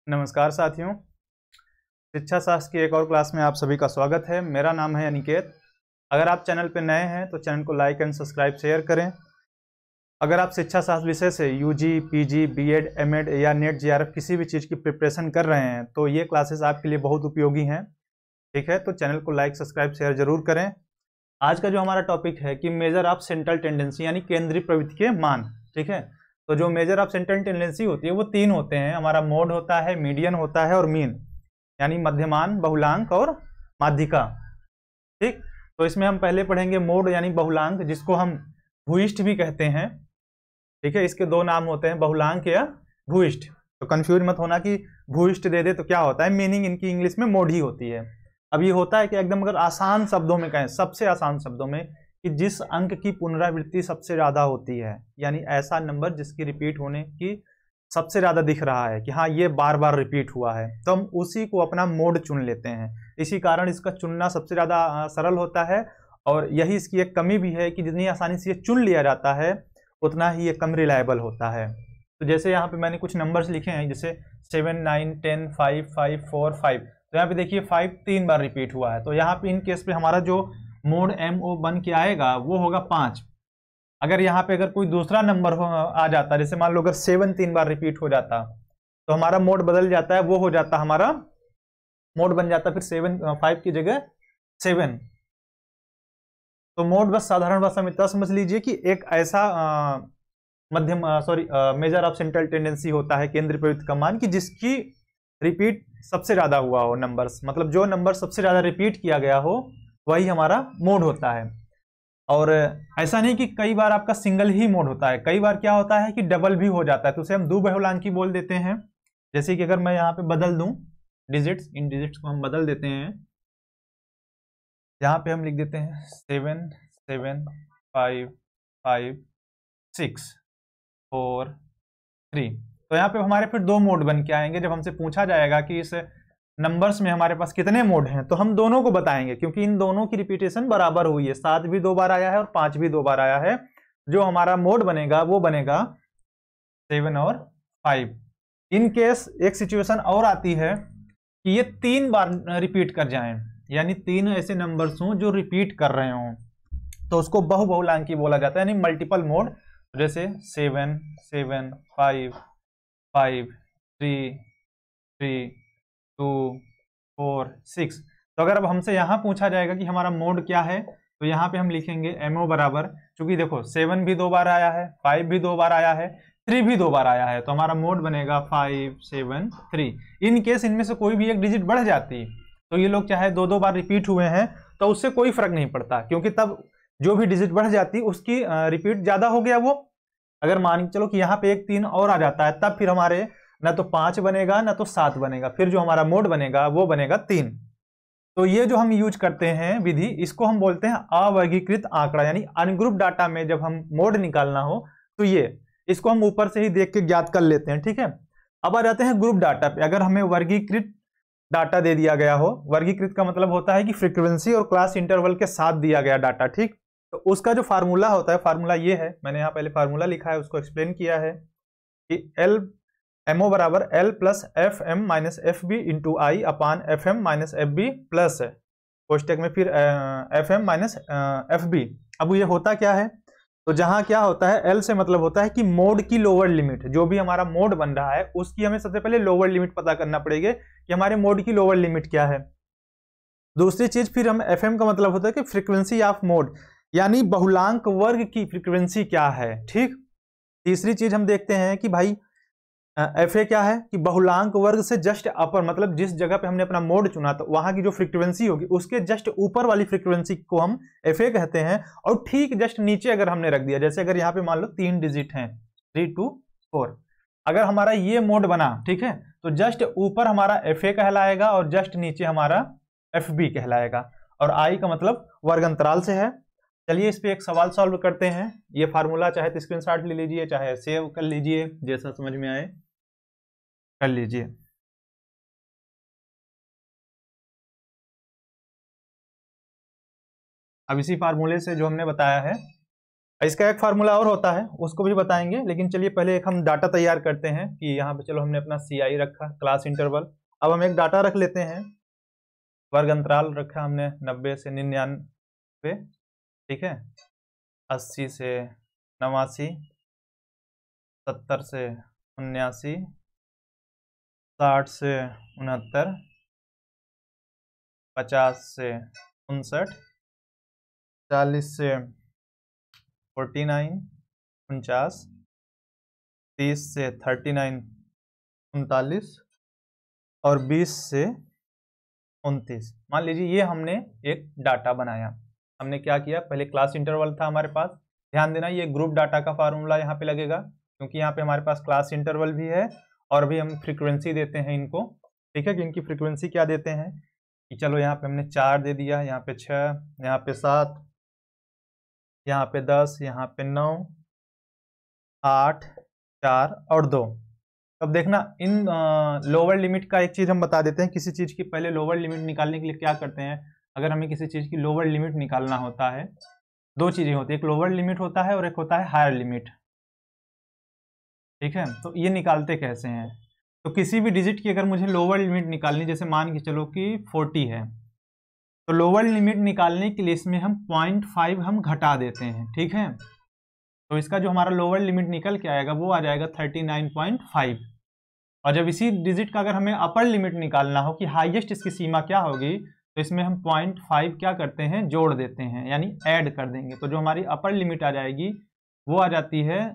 नमस्कार साथियों। शिक्षा शास्त्र की एक और क्लास में आप सभी का स्वागत है। मेरा नाम है अनिकेत। अगर आप चैनल पर नए हैं तो चैनल को लाइक एंड सब्सक्राइब शेयर करें। अगर आप शिक्षा शास्त्र विषय से यूजी, पीजी, बीएड, एमएड या नेट जेआरएफ किसी भी चीज़ की प्रिपरेशन कर रहे हैं तो ये क्लासेस आपके लिए बहुत उपयोगी हैं। ठीक है, तो चैनल को लाइक सब्सक्राइब शेयर जरूर करें। आज का जो हमारा टॉपिक है कि मेजर ऑफ सेंट्रल टेंडेंसी यानी केंद्रीय प्रवृत्ति के मान। ठीक है, तो जो मेजर ऑफ सेंट्रल टेंडेंसी होती है वो तीन होते हैं। हमारा मोड होता है, मीडियन होता है और मीन, यानी मध्यमान, बहुलांक और माध्यिका। ठीक, तो इसमें हम पहले पढ़ेंगे मोड यानी बहुलांक, जिसको हम भूयिष्ठ भी कहते हैं। ठीक है, इसके दो नाम होते हैं, बहुलांक या भूयिष्ठ। तो कंफ्यूज मत होना कि भूयिष्ठ दे दे तो क्या होता है, मीनिंग इनकी इंग्लिश में मोड ही होती है। अब ये होता है कि एकदम अगर आसान शब्दों में कहें, सबसे आसान शब्दों में, कि जिस अंक की पुनरावृत्ति सबसे ज्यादा होती है, यानी ऐसा नंबर जिसकी रिपीट होने की सबसे ज्यादा दिख रहा है कि हाँ ये बार बार रिपीट हुआ है, तो हम उसी को अपना मोड चुन लेते हैं। इसी कारण इसका चुनना सबसे ज्यादा सरल होता है। और यही इसकी एक कमी भी है कि जितनी आसानी से ये चुन लिया जाता है उतना ही ये कम रिलायबल होता है। तो जैसे यहाँ पे मैंने कुछ नंबर्स लिखे हैं, जैसे 7, 9, 10, 5, 5, 4, 5। तो यहाँ पे देखिए 5 3 बार रिपीट हुआ है, तो यहाँ पे इन केस पे हमारा जो मोड MO बन के आएगा वो होगा 5। अगर यहाँ पे अगर कोई दूसरा नंबर आ जाता, जैसे मान लो अगर 7 3 बार रिपीट हो जाता, तो हमारा मोड बदल जाता है, वो हो जाता हमारा मोड बन जाता फिर 5 की जगह 7। तो मोड बस साधारण भाषा में इतना समझ लीजिए कि एक ऐसा मध्यम मेजर ऑफ सेंट्रल टेंडेंसी होता है, केंद्रीय प्रवृत्ति का मान, कि जिसकी रिपीट सबसे ज्यादा हुआ हो नंबर्स, मतलब जो नंबर सबसे ज्यादा रिपीट किया गया हो वही हमारा मोड होता है। और ऐसा नहीं कि कई बार आपका सिंगल ही मोड होता है, कई बार क्या होता है कि डबल भी हो जाता है, तो उसे हम द्विबहुलांकी बोल देते हैं। जैसे कि अगर मैं यहाँ पे बदल दूं डिजिट्स, इन डिजिट्स को हम बदल देते हैं। यहाँ पे हम लिख देते हैं 7 7 5 5 6 4 3। तो यहाँ पे हमारे फिर दो मोड बन के आएंगे। जब हमसे पूछा जाएगा कि इस नंबर्स में हमारे पास कितने मोड हैं, तो हम दोनों को बताएंगे, क्योंकि इन दोनों की रिपीटेशन बराबर हुई है। 7 भी 2 बार आया है और 5 भी 2 बार आया है। जो हमारा मोड बनेगा वो बनेगा 7 और 5। इन केस एक सिचुएशन और आती है कि ये 3 बार रिपीट कर जाएं, यानी 3 ऐसे नंबर्स हों जो रिपीट कर रहे हों, तो उसको बहुबहुलांकी बोला जाता है, यानी मल्टीपल मोड। जैसे 7 7 5 5 3 3 2 4 6। तो अगर अब हमसे यहाँ पूछा जाएगा कि हमारा मोड क्या है, तो यहाँ पे हम लिखेंगे MO बराबर, चूंकि देखो 7 भी 2 बार आया है, 5 भी 2 बार आया है, 3 भी 2 बार आया है, तो हमारा मोड बनेगा 5 7 3। इन केस इनमें से कोई भी एक डिजिट बढ़ जाती, तो ये लोग चाहे 2 2 बार रिपीट हुए हैं तो उससे कोई फर्क नहीं पड़ता, क्योंकि तब जो भी डिजिट बढ़ जाती उसकी रिपीट ज्यादा हो गया वो। अगर मान के चलो कि यहाँ पे एक 3 और आ जाता है, तब फिर हमारे ना तो 5 बनेगा ना तो 7 बनेगा, फिर जो हमारा मोड बनेगा वो बनेगा 3। तो ये जो हम यूज करते हैं विधि, इसको हम बोलते हैं अवर्गीकृत आंकड़ा, यानी अनग्रुप डाटा में जब हम मोड निकालना हो तो ये इसको हम ऊपर से ही देख के ज्ञात कर लेते हैं। ठीक है, अब आ जाते हैं ग्रुप डाटा पे। अगर हमें वर्गीकृत डाटा दे दिया गया हो, वर्गीकृत का मतलब होता है कि फ्रीक्वेंसी और क्लास इंटरवल के साथ दिया गया डाटा। ठीक, तो उसका जो फार्मूला होता है, फार्मूला ये है, मैंने यहाँ पहले फार्मूला लिखा है, उसको एक्सप्लेन किया है कि MO बराबर L plus FM minus FB into I अपान FM माइनस FB प्लस है कोष्टक में फिर FM माइनस FB। अब ये होता क्या है, तो जहां क्या होता है, L से मतलब होता है कि मोड की लोअर लिमिट, जो भी हमारा मोड बन रहा है उसकी हमें सबसे पहले लोअर लिमिट पता करना पड़ेगी कि हमारे मोड की लोअर लिमिट क्या है। दूसरी चीज फिर हम FM का मतलब होता है कि फ्रीक्वेंसी ऑफ मोड, यानी बहुलांक वर्ग की फ्रीक्वेंसी क्या है। ठीक, तीसरी चीज हम देखते हैं कि भाई FA क्या है, कि बहुलांक वर्ग से जस्ट अपर, मतलब जिस जगह पे हमने अपना मोड चुना तो वहां की जो फ्रीक्वेंसी होगी उसके जस्ट ऊपर वाली फ्रीक्वेंसी को हम FA कहते हैं। और ठीक जस्ट नीचे अगर हमने रख दिया, जैसे अगर यहाँ पे मान लो 3 डिजिट हैं 3 2 4, अगर हमारा ये मोड बना, ठीक है, तो जस्ट ऊपर हमारा FA कहलाएगा और जस्ट नीचे हमारा FB कहलाएगा। और I का मतलब वर्ग अंतराल से है। चलिए इस पे एक सवाल सॉल्व करते हैं। ये फार्मूला चाहे तो स्क्रीनशॉट ले लीजिए, चाहे सेव कर लीजिए, जैसा समझ में आए कर लीजिए। अब इसी फार्मूले से जो हमने बताया है इसका एक फार्मूला और होता है, उसको भी बताएंगे, लेकिन चलिए पहले एक हम डाटा तैयार करते हैं कि यहाँ पे चलो हमने अपना CI रखा, क्लास इंटरवल। अब हम एक डाटा रख लेते हैं, वर्ग अंतराल रखा हमने 90 से 99, ठीक है, 80 से 89, 70 से 79, 60 से 69, 50 से 59, 40 से 49, 49, 30 से 39, 39 और 20 से 29। मान लीजिए ये हमने एक डाटा बनाया। हमने क्या किया, पहले क्लास इंटरवल था हमारे पास, ध्यान देना ये ग्रुप डाटा का फार्मूला यहाँ पे लगेगा, क्योंकि यहाँ पे हमारे पास क्लास इंटरवल भी है और भी हम फ्रीक्वेंसी देते हैं इनको, ठीक है, कि इनकी फ्रीक्वेंसी क्या देते हैं कि चलो यहाँ पे हमने 4 दे दिया, यहाँ पे 6, यहाँ पे 7, यहाँ पे 10, यहाँ पे 9, 8, 4 और 2। अब देखना इन लोअर लिमिट का एक चीज़ हम बता देते हैं। किसी चीज़ की पहले लोअर लिमिट निकालने के लिए क्या करते हैं, अगर हमें किसी चीज़ की लोअर लिमिट निकालना होता है, दो चीज़ें होती है, एक लोअर लिमिट होता है और एक होता है हायर लिमिट, ठीक है। तो ये निकालते कैसे हैं, तो किसी भी डिजिट की अगर मुझे लोअर लिमिट निकालनी, जैसे मान के चलो कि 40 है, तो लोअर लिमिट निकालने के लिए इसमें हम 0.5 हम घटा देते हैं, ठीक है। तो इसका जो हमारा लोअर लिमिट निकल के आएगा वो आ जाएगा 39.5। और जब इसी डिजिट का अगर हमें अपर लिमिट निकालना हो कि हाईएस्ट इसकी सीमा क्या होगी, तो इसमें हम 0.5 क्या करते हैं, जोड़ देते हैं, यानी ऐड कर देंगे। तो जो हमारी अपर लिमिट आ जाएगी वो आ जाती है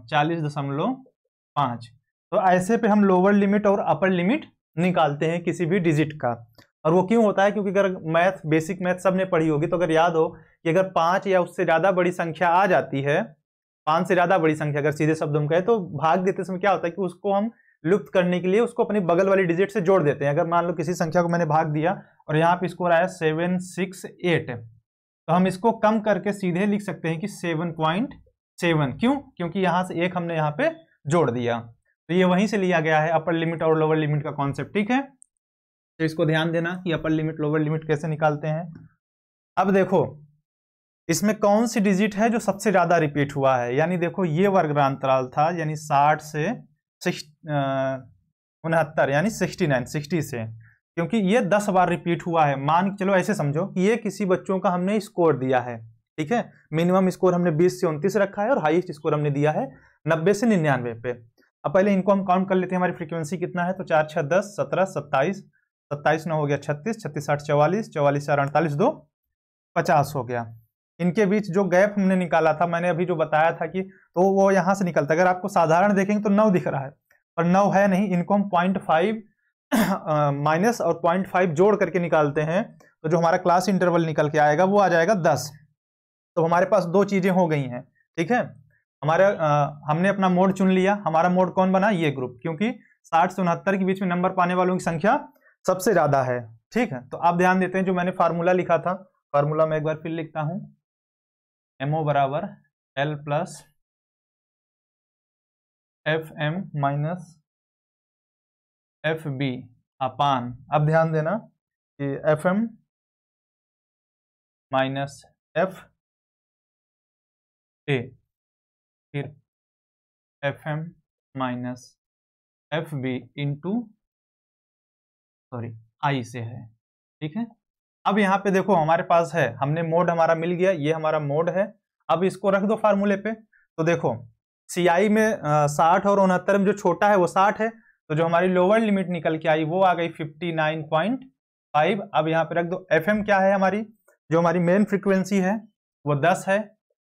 40.5। तो ऐसे पे हम लोअर लिमिट और अपर लिमिट निकालते हैं किसी भी डिजिट का। और वो क्यों होता है, क्योंकि अगर मैथ, बेसिक मैथ सबने पढ़ी होगी, तो अगर याद हो कि अगर 5 या उससे ज़्यादा बड़ी संख्या आ जाती है, 5 से ज़्यादा बड़ी संख्या अगर सीधे शब्दों में कहे, तो भाग देते समय क्या होता है कि उसको हम लुप्त करने के लिए उसको अपनी बगल वाली डिजिट से जोड़ देते हैं। अगर मान लो किसी संख्या को मैंने भाग दिया और यहाँ पे स्कोर आया 768, तो हम इसको कम करके सीधे लिख सकते हैं कि 7.7। क्यों, क्योंकि यहाँ से एक हमने यहाँ पे जोड़ दिया। तो ये वहीं से लिया गया है अपर लिमिट और लोअर लिमिट का कॉन्सेप्ट, ठीक है। तो इसको ध्यान देना कि अपर लिमिट लोअर लिमिट कैसे निकालते हैं। अब देखो इसमें कौन सी डिजिट है जो सबसे ज्यादा रिपीट हुआ है, यानी देखो ये वर्गांतराल था, यानी 60 से 69 यानी 69, 60 से, क्योंकि ये 10 बार रिपीट हुआ है। मान चलो ऐसे समझो कि ये किसी बच्चों का हमने स्कोर दिया है, ठीक है, मिनिमम स्कोर हमने 20 से 29 रखा है और हाईएस्ट स्कोर हमने दिया है 90 से 99 पे। अब पहले इनको हम काउंट कर लेते हैं, हमारी फ्रीक्वेंसी कितना है, तो 4 6 10 17 27, 27 9 हो गया 36, 36 8 44, 44 4 48, 2 50 हो गया। इनके बीच जो गैप हमने निकाला था, मैंने अभी जो बताया था कि, तो वो यहाँ से निकलता। अगर आपको साधारण देखेंगे तो 9 दिख रहा है, पर 9 है नहीं, इनको हम 0.5 माइनस और 0.5 जोड़ करके निकालते हैं, तो जो हमारा क्लास इंटरवल निकल के आएगा वो आ जाएगा 10। तो हमारे पास दो चीजें हो गई हैं, ठीक है। हमारे हमने अपना मोड चुन लिया, हमारा मोड कौन बना, ये ग्रुप, क्योंकि 60 से 69 के बीच में नंबर पाने वालों की संख्या सबसे ज्यादा है, ठीक है। तो आप ध्यान देते हैं जो मैंने फार्मूला लिखा था, फार्मूला में एक बार फिर लिखता हूं, MO बराबर L plus FM minus FB अपान, अब ध्यान देना कि FM माइनस FA, फिर FM minus FB into I से है, ठीक है। अब यहाँ पे देखो हमारे पास है, हमने मोड हमारा मिल गया, ये हमारा मोड है। अब इसको रख दो फार्मूले पे, तो देखो CI में 60 और 69 में जो छोटा है वो 60 है, तो जो हमारी लोअर लिमिट निकल के आई वो आ गई 59.5। अब यहाँ पे रख दो FM क्या है, हमारी जो हमारी मेन फ्रीक्वेंसी है वो 10 है,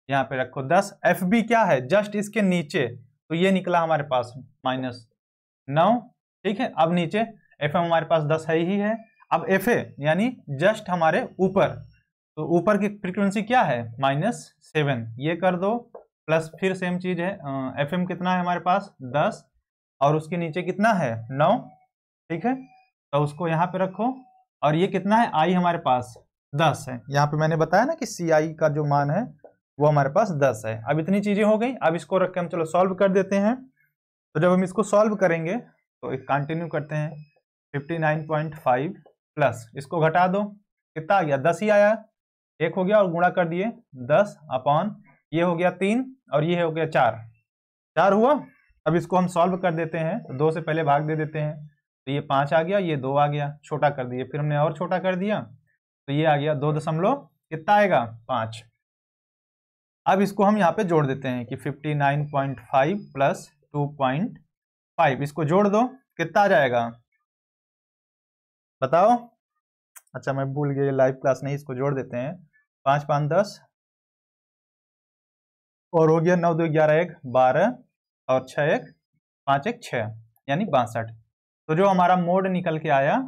यहाँ पे रखो 10। FB क्या है, जस्ट इसके नीचे, तो ये निकला हमारे पास -9, ठीक है। अब नीचे FM हमारे पास 10 है ही है। अब FA यानी जस्ट हमारे ऊपर, तो ऊपर की फ्रीक्वेंसी क्या है -7, ये कर दो, प्लस फिर सेम चीज है, FM कितना है हमारे पास 10 और उसके नीचे कितना है 9, ठीक है। तो उसको यहाँ पे रखो, और ये कितना है I हमारे पास 10 है। यहाँ पे मैंने बताया ना कि CI का जो मान है वो हमारे पास 10 है। अब इतनी चीजें हो गई, अब इसको रख के हम चलो सॉल्व कर देते हैं। तो जब हम इसको सॉल्व करेंगे तो एक कंटिन्यू करते हैं, 59.5 प्लस इसको घटा दो, कितना आ गया 10 ही आया, एक हो गया और गुणा कर दिए 10 अपॉन ये हो गया 3 और ये हो गया 4 हुआ। अब इसको हम सॉल्व कर देते हैं, तो 2 से पहले भाग दे देते हैं, तो ये 5 आ गया, ये 2 आ गया, छोटा कर दिए, फिर हमने और छोटा कर दिया, तो ये आ गया 2 दशमलव कितना आएगा 5। अब इसको हम यहाँ पे जोड़ देते हैं कि 59.5 प्लस 2.5, इसको जोड़ दो, कितना आ जाएगा बताओ। अच्छा मैं भूल गया, लाइव क्लास नहीं, इसको जोड़ देते हैं, 5 5 10 और हो गया 9 2 11 1 12 और 6 1 5 1 6 यानी 62। तो जो हमारा मोड निकल के आया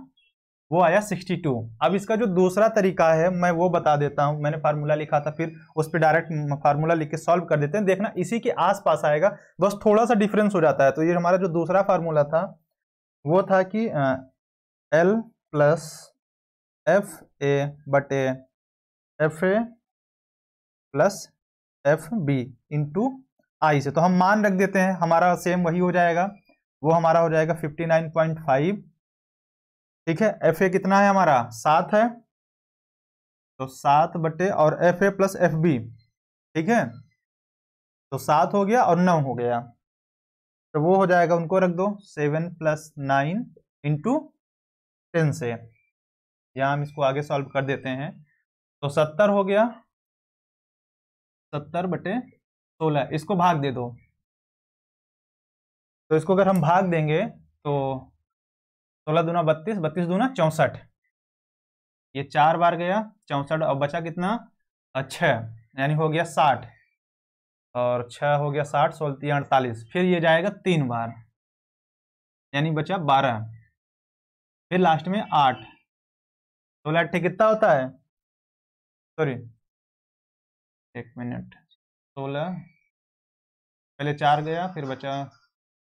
वो आया 62। अब इसका जो दूसरा तरीका है मैं वो बता देता हूं, मैंने फार्मूला लिखा था, फिर उस पर डायरेक्ट फार्मूला लिख के सॉल्व कर देते हैं, देखना इसी के आसपास आएगा, बस थोड़ा सा डिफरेंस हो जाता है। तो ये हमारा जो दूसरा फार्मूला था वो था कि L प्लस एफ ए बटे F A plus F B into I से, तो हम मान रख देते हैं, हमारा सेम वही हो जाएगा, वो हमारा हो जाएगा 59.5, ठीक है। एफ ए कितना है हमारा 7 है, तो 7 बटे और F A plus F B, ठीक है, तो 7 हो गया और 9 हो गया, तो वो हो जाएगा, उनको रख दो 7 प्लस 9 इंटू 10 से, यहाँ हम इसको आगे सॉल्व कर देते हैं, तो 70 हो गया, 70 बटे 16, इसको भाग दे दो, तो इसको अगर हम भाग देंगे तो 16 दूना 32, 32 दूना 64, ये 4 बार गया 64 और बचा कितना 6, यानी हो गया 60 और 6 हो गया 60, 16 48, फिर ये जाएगा 3 बार यानी बचा 12, फिर लास्ट में 8, 16 8 कितना होता है, सॉरी 1 मिनट, 16 पहले 4 गया, फिर बचा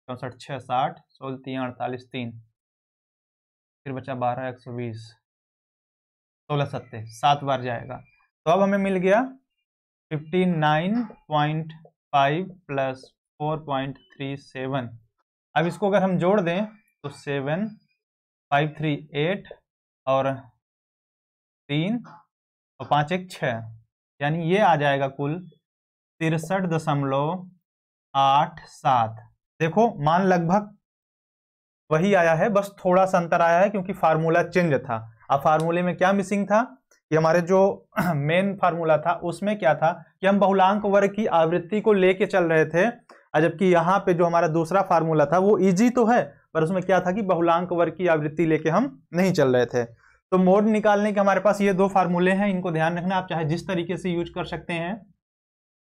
64 6 60, 16 48 3, फिर बचा 12 120, 16 7 7 बार जाएगा। तो अब हमें मिल गया 59.5 प्लस 4.37। अब इसको अगर हम जोड़ दें तो 7 5 3 8 और 3 और 5 1 6, यानी ये आ जाएगा कुल 63.87। देखो मान लगभग वही आया है, बस थोड़ा सा अंतर आया है क्योंकि फार्मूला चेंज था। अब फार्मूले में क्या मिसिंग था कि हमारे जो मेन फार्मूला था उसमें क्या था कि हम बहुलांक वर्ग की आवृत्ति को लेके चल रहे थे, जबकि यहाँ पे जो हमारा दूसरा फार्मूला था वो इजी तो है पर उसमें क्या था कि बहुलांक वर्ग की आवृत्ति लेके हम नहीं चल रहे थे। तो मोड निकालने के हमारे पास ये 2 फार्मूले हैं, इनको ध्यान रखना, आप चाहे जिस तरीके से यूज कर सकते हैं,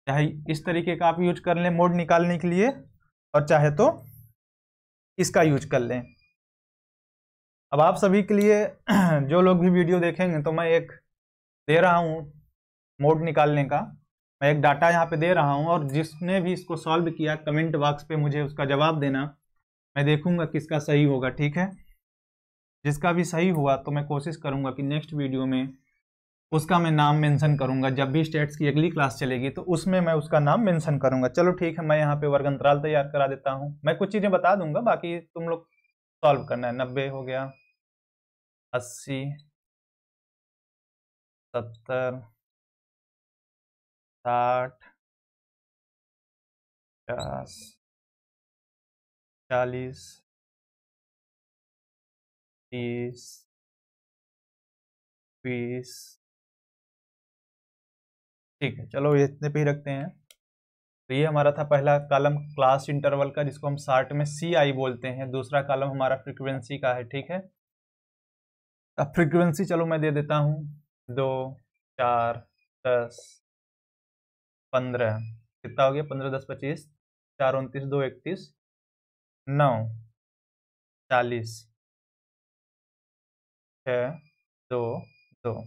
चाहे इस तरीके का आप यूज कर लें मोड निकालने के लिए और चाहे तो इसका यूज कर लें। अब आप सभी के लिए जो लोग भी वीडियो देखेंगे तो मैं एक दे रहा हूँ मोड निकालने का, मैं एक डाटा यहाँ पे दे रहा हूँ और जिसने भी इसको सॉल्व किया कमेंट बॉक्स पे मुझे उसका जवाब देना, मैं देखूंगा किसका सही होगा, ठीक है। जिसका भी सही हुआ तो मैं कोशिश करूंगा कि नेक्स्ट वीडियो में उसका मैं नाम मेंशन करूंगा, जब भी स्टेट्स की अगली क्लास चलेगी तो उसमें मैं उसका नाम मेंशन करूंगा। चलो ठीक है, मैं यहाँ पे वर्ग अंतराल तैयार करा देता हूँ, मैं कुछ चीज़ें बता दूंगा, बाकी तुम लोग सॉल्व करना है। 90 हो गया, 80 70 60 50 40 30 20, ठीक है, चलो ये इतने पे ही रखते हैं। तो ये हमारा था पहला कॉलम क्लास इंटरवल का, जिसको हम शार्ट में CI बोलते हैं। दूसरा कॉलम हमारा फ्रीक्वेंसी का है, ठीक है। अब फ्रीक्वेंसी चलो मैं दे देता हूँ 2 4 10 15, कितना हो गया 15 10 25, 4 29 2 31 9 40 6 2 2,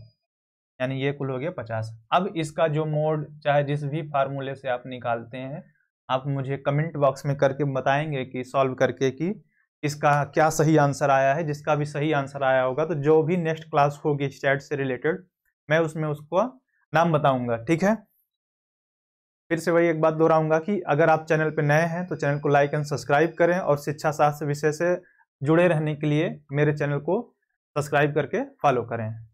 यानी ये कुल हो गया 50। अब इसका जो मोड चाहे जिस भी फार्मूले से आप निकालते हैं, आप मुझे कमेंट बॉक्स में करके बताएंगे कि सॉल्व करके कि इसका क्या सही आंसर आया है। जिसका भी सही आंसर आया होगा तो जो भी नेक्स्ट क्लास होगी स्टैट से रिलेटेड मैं उसमें उसको नाम बताऊंगा, ठीक है। फिर से वही एक बात दोहराऊंगा कि अगर आप चैनल पर नए हैं तो चैनल को लाइक एंड सब्सक्राइब करें और शिक्षा शास्त्र विषय से जुड़े रहने के लिए मेरे चैनल को सब्सक्राइब करके फॉलो करें।